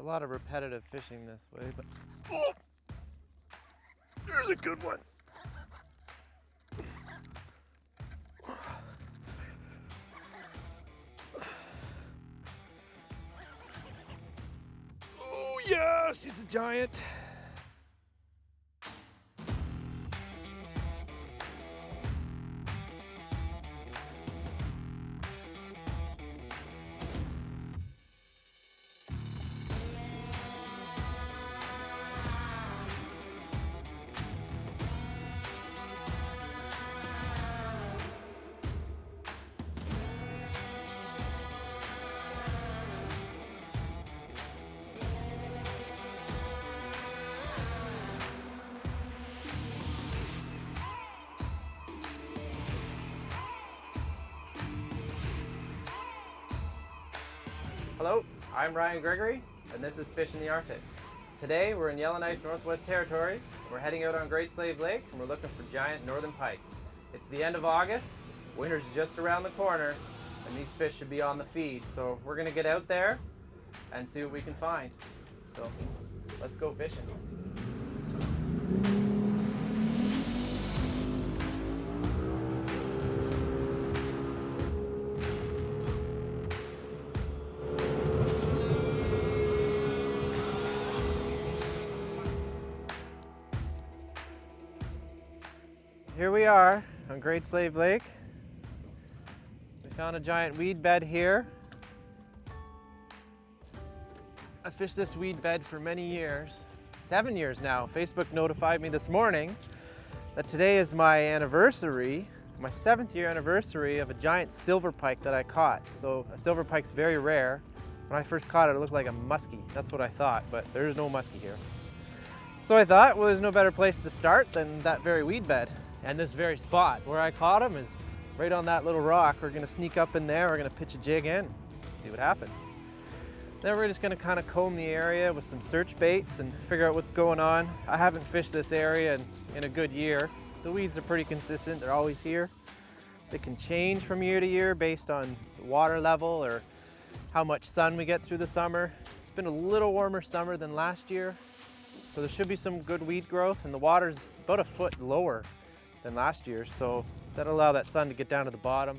a lot of repetitive fishing this way, but oh, there's a good one. Oh yes, it's a giant. Hello, I'm Ryan Gregory, and this is Fish in the Arctic. Today we're in Yellowknife, Northwest Territories. We're heading out on Great Slave Lake, and we're looking for giant northern pike. It's the end of August, winter's just around the corner, and these fish should be on the feed. So we're gonna get out there and see what we can find. So let's go fishing. Here we are on Great Slave Lake. We found a giant weed bed here. I fished this weed bed for many years, 7 years now. Facebook notified me this morning that today is my anniversary, my 7th year anniversary of a giant silver pike that I caught. So a silver pike's very rare. When I first caught it, it looked like a muskie. That's what I thought, but there's no muskie here. So I thought, well, there's no better place to start than that very weed bed. And this very spot where I caught him is right on that little rock. We're gonna sneak up in there, we're gonna pitch a jig in, see what happens. Then we're just gonna kind of comb the area with some search baits and figure out what's going on. I haven't fished this area in a good year. The weeds are pretty consistent, they're always here. They can change from year to year based on the water level or how much sun we get through the summer. It's been a little warmer summer than last year, so there should be some good weed growth, and the water's about a foot lower than last year, so that'll allow that sun to get down to the bottom.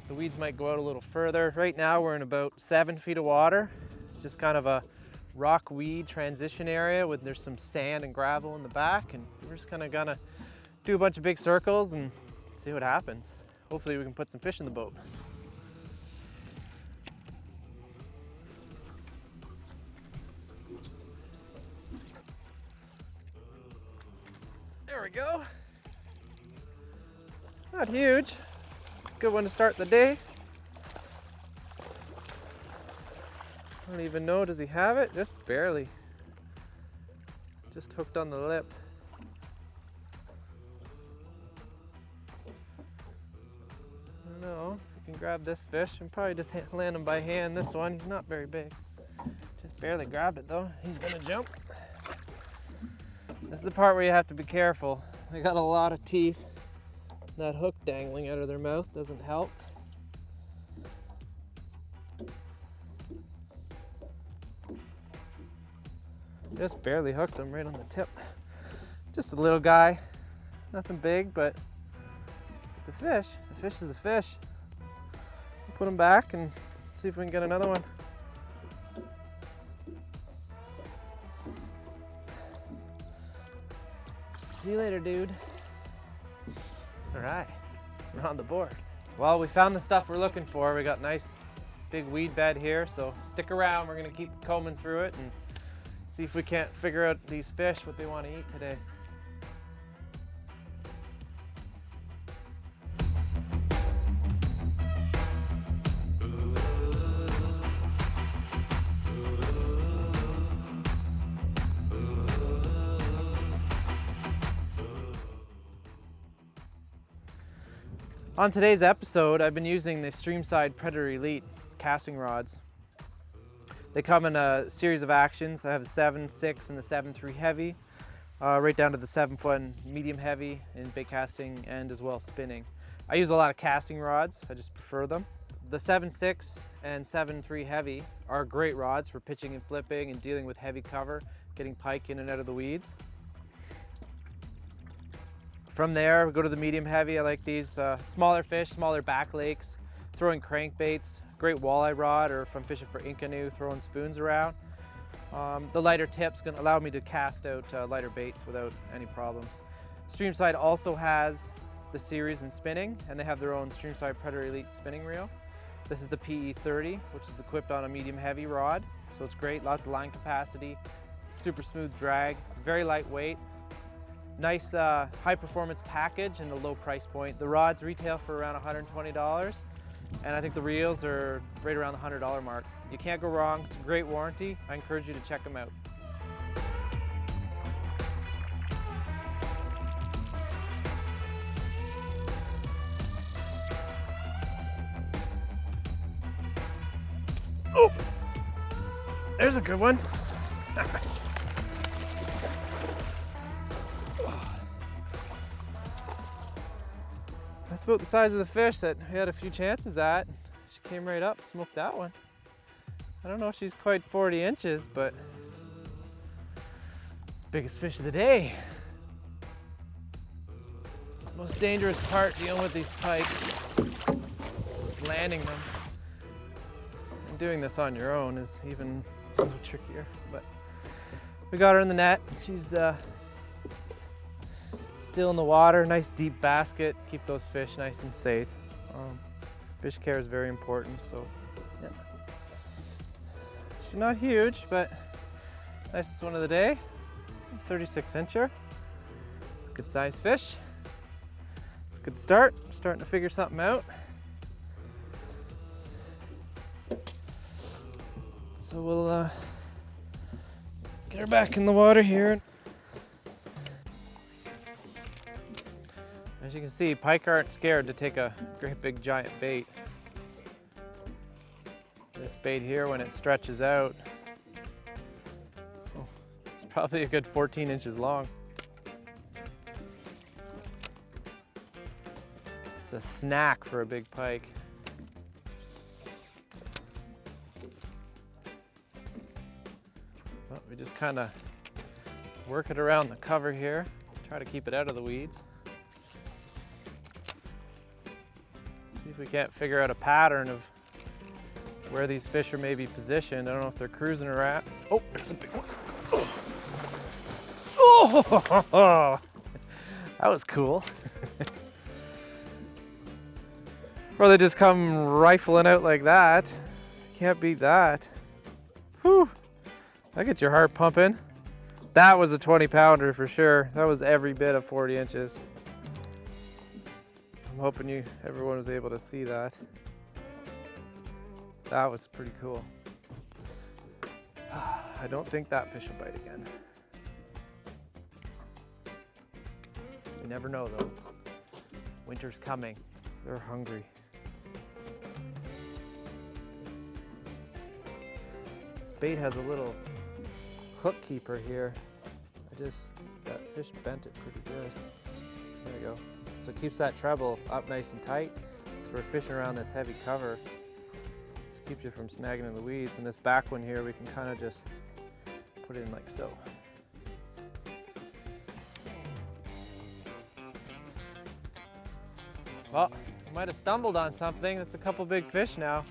The weeds might go out a little further. Right now we're in about 7 feet of water. It's just kind of a rock weed transition area with there's some sand and gravel in the back, and we're just kind of gonna do a bunch of big circles and see what happens. Hopefully we can put some fish in the boat. There we go. Not huge. Good one to start the day. I don't even know, does he have it? Just barely. Just hooked on the lip. I don't know. You can grab this fish and probably just land him by hand. This one, he's not very big. Just barely grabbed it though. He's gonna jump. This is the part where you have to be careful. They got a lot of teeth. That hook dangling out of their mouth doesn't help. Just barely hooked him right on the tip. Just a little guy, nothing big, but it's a fish. A fish is a fish. Put him back and see if we can get another one. See you later, dude. All right, we're on the board. Well, we found the stuff we're looking for. We got nice big weed bed here, so stick around. We're gonna keep combing through it and see if we can't figure out these fish, what they want to eat today. On today's episode, I've been using the Streamside Predator Elite casting rods. They come in a series of actions. I have a 7.6 and the 7.3 heavy, right down to the 7-foot medium heavy in bait casting and as well spinning. I use a lot of casting rods, I just prefer them. The 7.6 and 7.3 heavy are great rods for pitching and flipping and dealing with heavy cover, getting pike in and out of the weeds. From there, we go to the medium heavy. I like these smaller fish, smaller back lakes, throwing crankbaits, great walleye rod, or if I'm fishing for ink canoe, throwing spoons around. The lighter tip's gonna allow me to cast out lighter baits without any problems. Streamside also has the series in spinning, and they have their own Streamside Predator Elite spinning reel. This is the PE30, which is equipped on a medium heavy rod, so it's great, lots of line capacity, super smooth drag, very lightweight. Nice high performance package and a low price point. The rods retail for around $120, and I think the reels are right around the $100 mark. You can't go wrong, it's a great warranty. I encourage you to check them out. Oh, there's a good one. That's about the size of the fish that we had a few chances at. She came right up, smoked that one. I don't know if she's quite 40 inches, but it's the biggest fish of the day. The most dangerous part dealing with these pikes is landing them. And doing this on your own is even a little trickier, but we got her in the net. She's still in the water, nice deep basket, keep those fish nice and safe. Fish care is very important, so yeah. She's not huge, but nicest one of the day. 36 incher. It's a good sized fish. It's a good start. Starting to figure something out. So we'll get her back in the water here. As you can see, pike aren't scared to take a great big giant bait. This bait here, when it stretches out, it's probably a good 14 inches long. It's a snack for a big pike. Well, we just kind of work it around the cover here, try to keep it out of the weeds. See if we can't figure out a pattern of where these fish are maybe positioned. I don't know if they're cruising around. Oh, there's a big one. Oh, that was cool. Or they just come rifling out like that. Can't beat that. Whew, that gets your heart pumping. That was a 20-pounder for sure. That was every bit of 40 inches. I'm hoping everyone was able to see that. That was pretty cool. I don't think that fish will bite again. You never know though. Winter's coming. They're hungry. This bait has a little hook keeper here. That fish bent it pretty good. There we go. So it keeps that treble up nice and tight. So we're fishing around this heavy cover. This keeps you from snagging in the weeds. And this back one here, we can kind of just put it in like so. Well, I might have stumbled on something. That's a couple big fish now.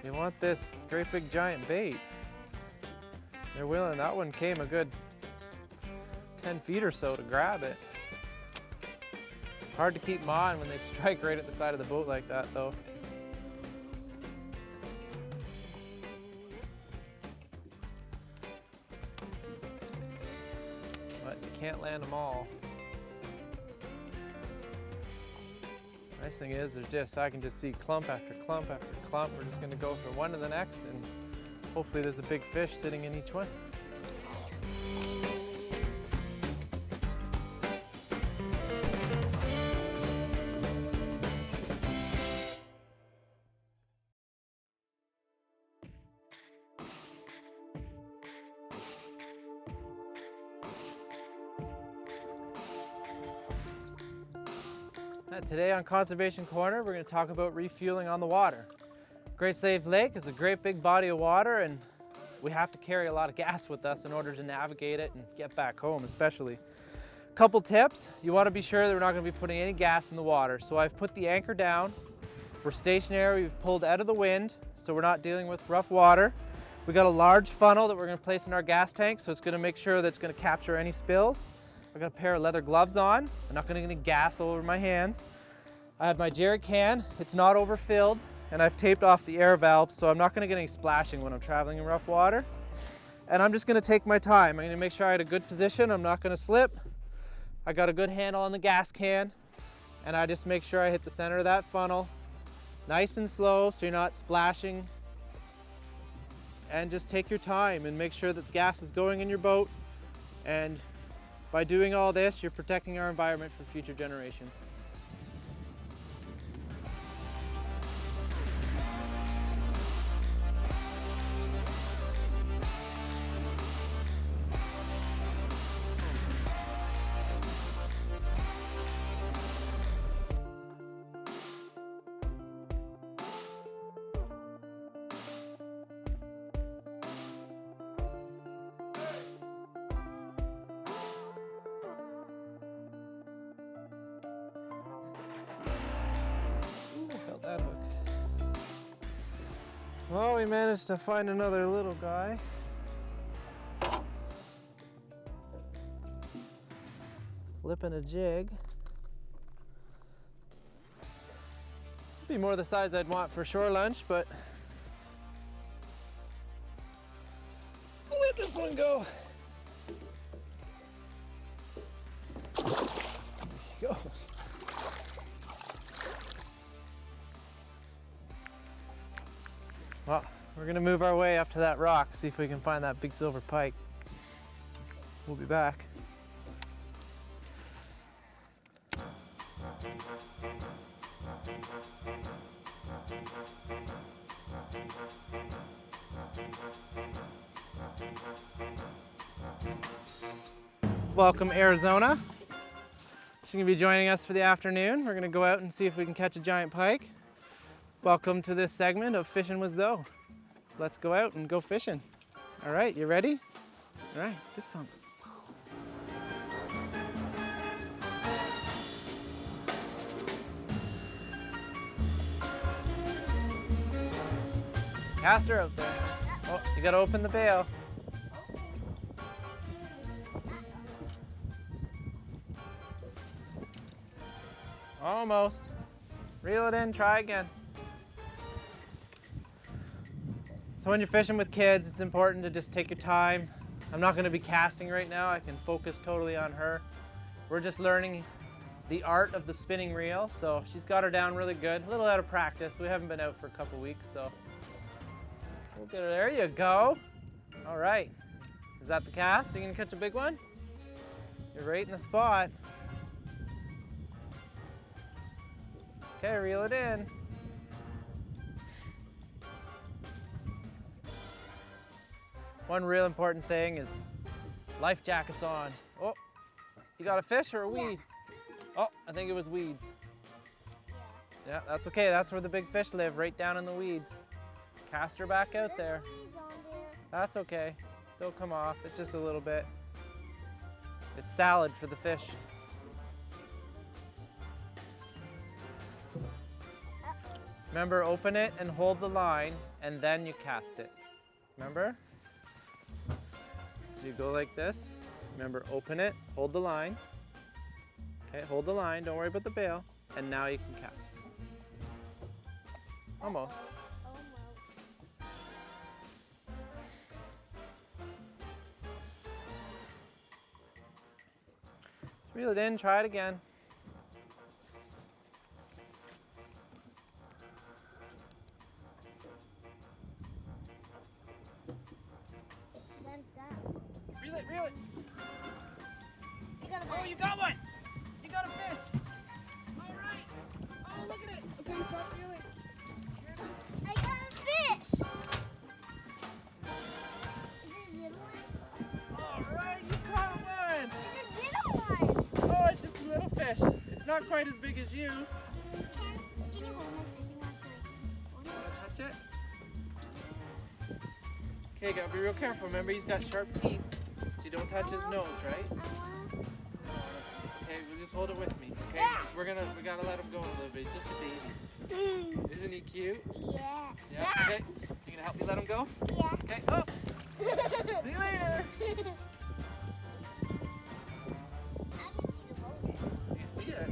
You want this great big giant bait. They're willing. That one came a good 10 feet or so to grab it. Hard to keep them on when they strike right at the side of the boat like that though. But you can't land them all. Nice thing is, I can just see clump after clump after clump. We're just gonna go from one to the next and hopefully there's a big fish sitting in each one. Today on Conservation Corner, we're going to talk about refueling on the water. Great Slave Lake is a great big body of water, and we have to carry a lot of gas with us in order to navigate it and get back home especially. Couple tips: you want to be sure that we're not going to be putting any gas in the water. So I've put the anchor down, we're stationary, we've pulled out of the wind, so we're not dealing with rough water. We got a large funnel that we're going to place in our gas tank, so it's going to make sure that it's going to capture any spills. I've got a pair of leather gloves on. I'm not going to get any gas all over my hands. I have my jerry can. It's not overfilled, and I've taped off the air valve, so I'm not going to get any splashing when I'm traveling in rough water. And I'm just going to take my time. I'm going to make sure I had a good position. I'm not going to slip. I got a good handle on the gas can, and I just make sure I hit the center of that funnel, nice and slow, so you're not splashing. And just take your time and make sure that the gas is going in your boat. And by doing all this, you're protecting our environment for future generations. That hook. Well, we managed to find another little guy. Flipping a jig. Be more the size I'd want for shore lunch, but we'll let this one go. There he goes. Well, we're gonna move our way up to that rock, see if we can find that big silver pike. We'll be back. Welcome, Arizona. She's gonna be joining us for the afternoon. We're gonna go out and see if we can catch a giant pike. Welcome to this segment of Fishing with Zoe. Let's go out and go fishing. All right, you ready? All right, fist pump. Cast her out there. Oh, you gotta open the bail. Almost. Reel it in, try again. So when you're fishing with kids, it's important to just take your time. I'm not going to be casting right now. I can focus totally on her. We're just learning the art of the spinning reel, so she's got her down really good. A little out of practice. We haven't been out for a couple weeks, so we'll get her. There you go. All right. Is that the cast? Are you going to catch a big one? You're right in the spot. Okay, reel it in. One real important thing is life jackets on. Oh, you got a fish or a weed? Oh, I think it was weeds. Yeah, that's okay. That's where the big fish live, right down in the weeds. Cast her back out there. That's okay. They'll come off. It's just a little bit. It's salad for the fish. Remember, open it and hold the line, and then you cast it. Remember? So you go like this. Remember, open it, hold the line. Okay, hold the line, don't worry about the bail. And now you can cast. Almost. Reel it in, try it again. Reel it. Oh, you got one. You got a fish. All right. Oh, look at it. Okay, stop reeling. Here it is. I got a fish. Is it a little one? All right, you caught one. It's a little one. Oh, it's just a little fish. not quite as big as you. Can you hold my fish? Want to touch it? Okay, gotta be real careful. Remember, he's got sharp teeth, so you don't touch his nose, right? Okay, we'll just hold it with me. Okay, we gotta let him go a little bit. He's just a baby. Isn't he cute? Yeah. Yeah. Okay. You gonna help me let him go? Yeah. Okay. Oh. See you later. You see it?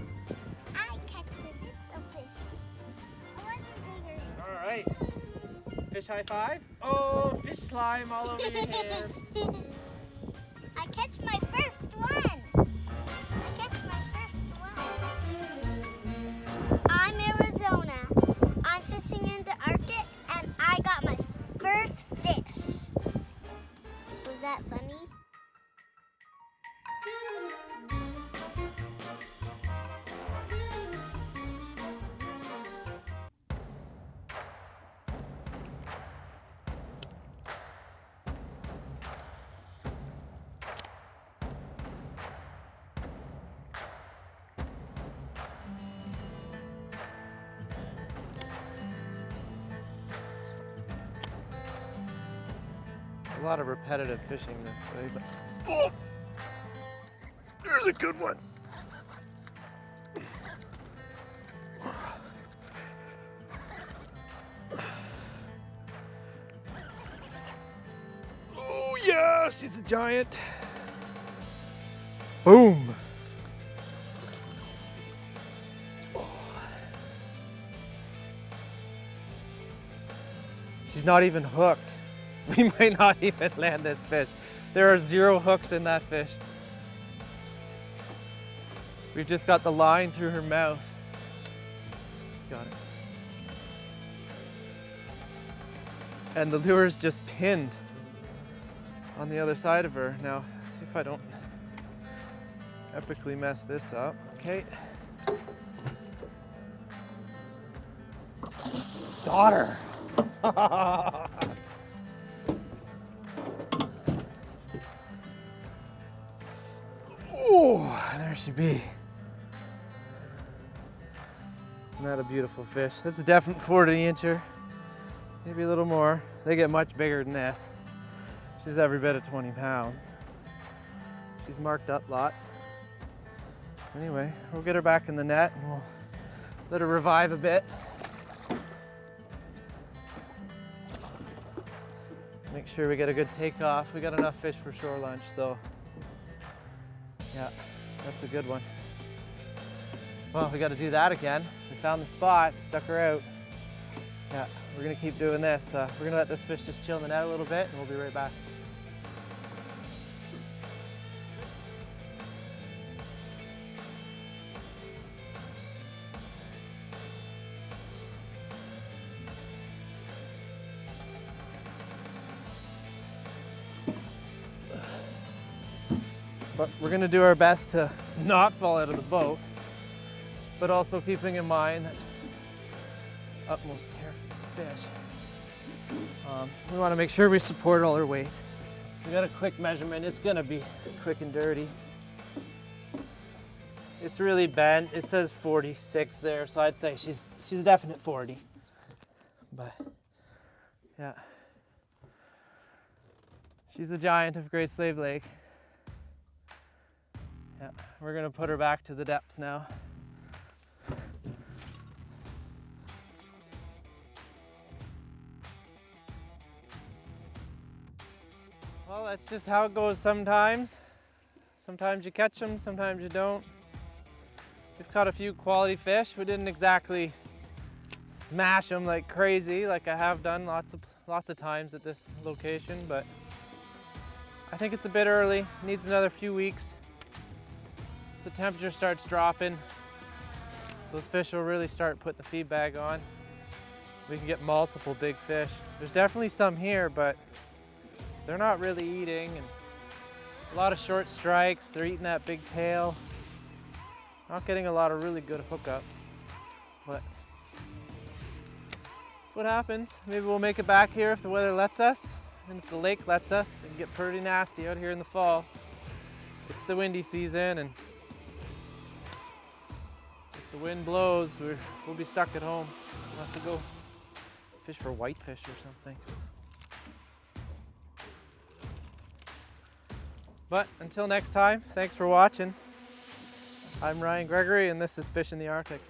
I catch a fish. I want it bigger. All right. Fish high five. Oh, fish slime all over your hands. I catch my first one. I'm Arizona. I'm fishing in the Arctic and I got my first fish. Was that funny? A lot of repetitive fishing this way, but oh, there's a good one. Oh yes, it's a giant. Boom. She's not even hooked. We might not even land this fish. There are 0 hooks in that fish. We've just got the line through her mouth. Got it. And the lure's just pinned on the other side of her. Now, see if I don't epically mess this up. Okay. Got her. Oh, there she be. Isn't that a beautiful fish? That's a definite 40-incher. Maybe a little more. They get much bigger than this. She's every bit of 20 pounds. She's marked up lots. Anyway, we'll get her back in the net and we'll let her revive a bit. Make sure we get a good takeoff. We got enough fish for shore lunch, so yeah, that's a good one. Well, we got to do that again. We found the spot, stuck her out. Yeah, we're gonna keep doing this. We're gonna let this fish just chill in the net a little bit and we'll be right back. But we're gonna do our best to not fall out of the boat, but also keeping in mind that utmost care for this fish. We wanna make sure we support all her weight. We got a quick measurement. It's gonna be quick and dirty. It's really bent. It says 46 there, so I'd say she's a definite 40. But yeah, she's a giant of Great Slave Lake. Yeah, we're gonna put her back to the depths now. Well, that's just how it goes sometimes. Sometimes you catch them, sometimes you don't. We've caught a few quality fish. We didn't exactly smash them like crazy, like I have done lots of times at this location, but I think it's a bit early. Needs another few weeks. The temperature starts dropping, those fish will really start putting the feed bag on. We can get multiple big fish. There's definitely some here, but they're not really eating. And a lot of short strikes. They're eating that big tail. Not getting a lot of really good hookups, but that's what happens. Maybe we'll make it back here if the weather lets us, and if the lake lets us. It can get pretty nasty out here in the fall. It's the windy season, and the wind blows, we'll be stuck at home. We'll have to go fish for whitefish or something. But until next time, thanks for watching. I'm Ryan Gregory, and this is Fish in the Arctic.